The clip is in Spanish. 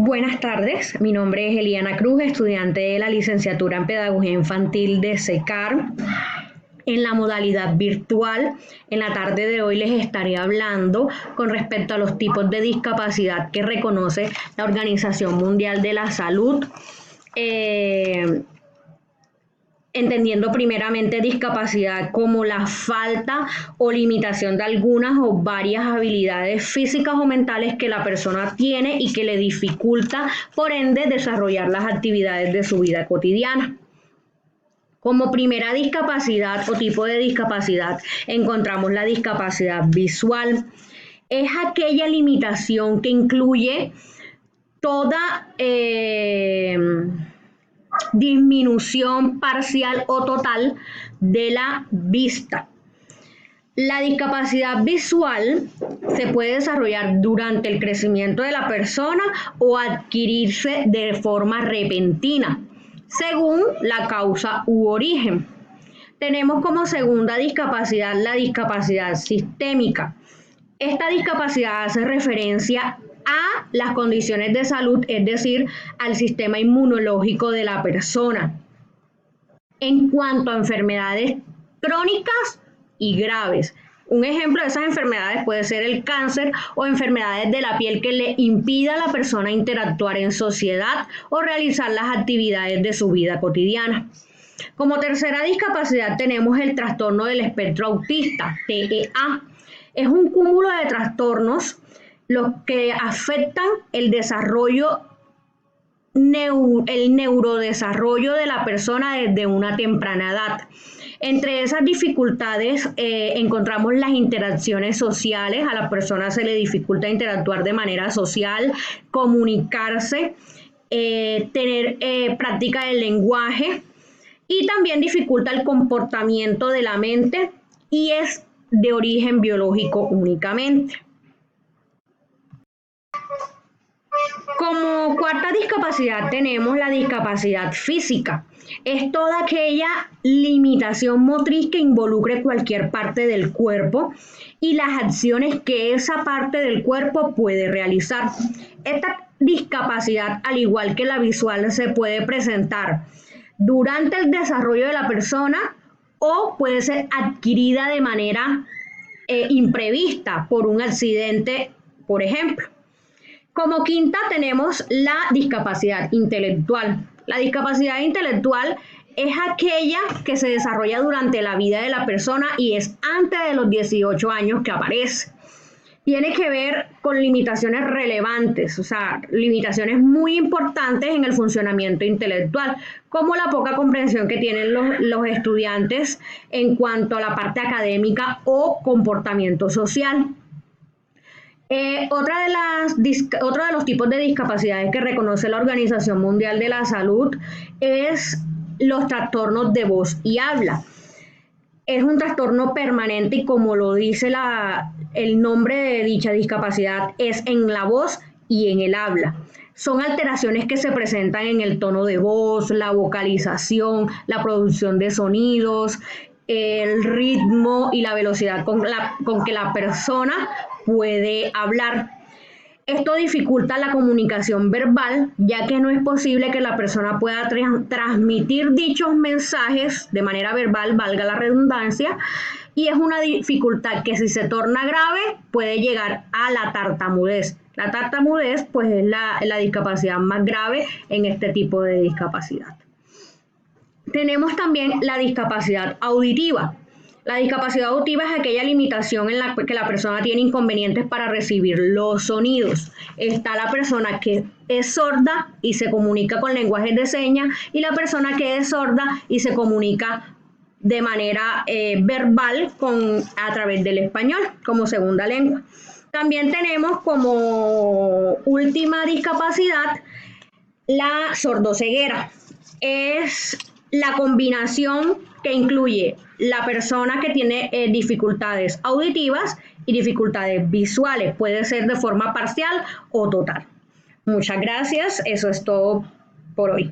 Buenas tardes, mi nombre es Eliana Cruz, estudiante de la licenciatura en Pedagogía Infantil de SECAR. En la modalidad virtual, en la tarde de hoy les estaré hablando con respecto a los tipos de discapacidad que reconoce la Organización Mundial de la Salud, entendiendo primeramente discapacidad como la falta o limitación de algunas o varias habilidades físicas o mentales que la persona tiene y que le dificulta, por ende, desarrollar las actividades de su vida cotidiana. Como primera discapacidad o tipo de discapacidad encontramos la discapacidad visual. Es aquella limitación que incluye toda disminución parcial o total de la vista. La discapacidad visual se puede desarrollar durante el crecimiento de la persona o adquirirse de forma repentina, según la causa u origen. Tenemos como segunda discapacidad la discapacidad sistémica. Esta discapacidad hace referencia a las condiciones de salud, es decir, al sistema inmunológico de la persona. En cuanto a enfermedades crónicas y graves, un ejemplo de esas enfermedades puede ser el cáncer o enfermedades de la piel que le impida a la persona interactuar en sociedad o realizar las actividades de su vida cotidiana. Como tercera discapacidad tenemos el trastorno del espectro autista, TEA. Es un cúmulo de trastornos los que afectan el desarrollo, el neurodesarrollo de la persona desde una temprana edad. Entre esas dificultades encontramos las interacciones sociales. A la persona se le dificulta interactuar de manera social, comunicarse, tener práctica del lenguaje, y también dificulta el comportamiento de la mente y es de origen biológico únicamente. Como cuarta discapacidad tenemos la discapacidad física. Es toda aquella limitación motriz que involucre cualquier parte del cuerpo y las acciones que esa parte del cuerpo puede realizar. Esta discapacidad, al igual que la visual, se puede presentar durante el desarrollo de la persona o puede ser adquirida de manera imprevista por un accidente, por ejemplo. Como quinta tenemos la discapacidad intelectual. La discapacidad intelectual es aquella que se desarrolla durante la vida de la persona y es antes de los 18 años que aparece. Tiene que ver con limitaciones relevantes, o sea, limitaciones muy importantes en el funcionamiento intelectual, como la poca comprensión que tienen los estudiantes en cuanto a la parte académica o comportamiento social. Otro de los tipos de discapacidades que reconoce la Organización Mundial de la Salud es los trastornos de voz y habla. Es un trastorno permanente y, como lo dice el nombre de dicha discapacidad, es en la voz y en el habla. Son alteraciones que se presentan en el tono de voz, la vocalización, la producción de sonidos, el ritmo y la velocidad con que la persona puede hablar. Esto dificulta la comunicación verbal, ya que no es posible que la persona pueda transmitir dichos mensajes de manera verbal, valga la redundancia, y es una dificultad que, si se torna grave, puede llegar a la tartamudez. La tartamudez, pues, es la discapacidad más grave en este tipo de discapacidad. Tenemos también la discapacidad auditiva. La discapacidad auditiva es aquella limitación en la que la persona tiene inconvenientes para recibir los sonidos. Está la persona que es sorda y se comunica con lenguajes de señas, y la persona que es sorda y se comunica de manera verbal a través del español como segunda lengua. También tenemos como última discapacidad la sordoceguera. Es la combinación que incluye la persona que tiene dificultades auditivas y dificultades visuales. Puede ser de forma parcial o total. Muchas gracias. Eso es todo por hoy.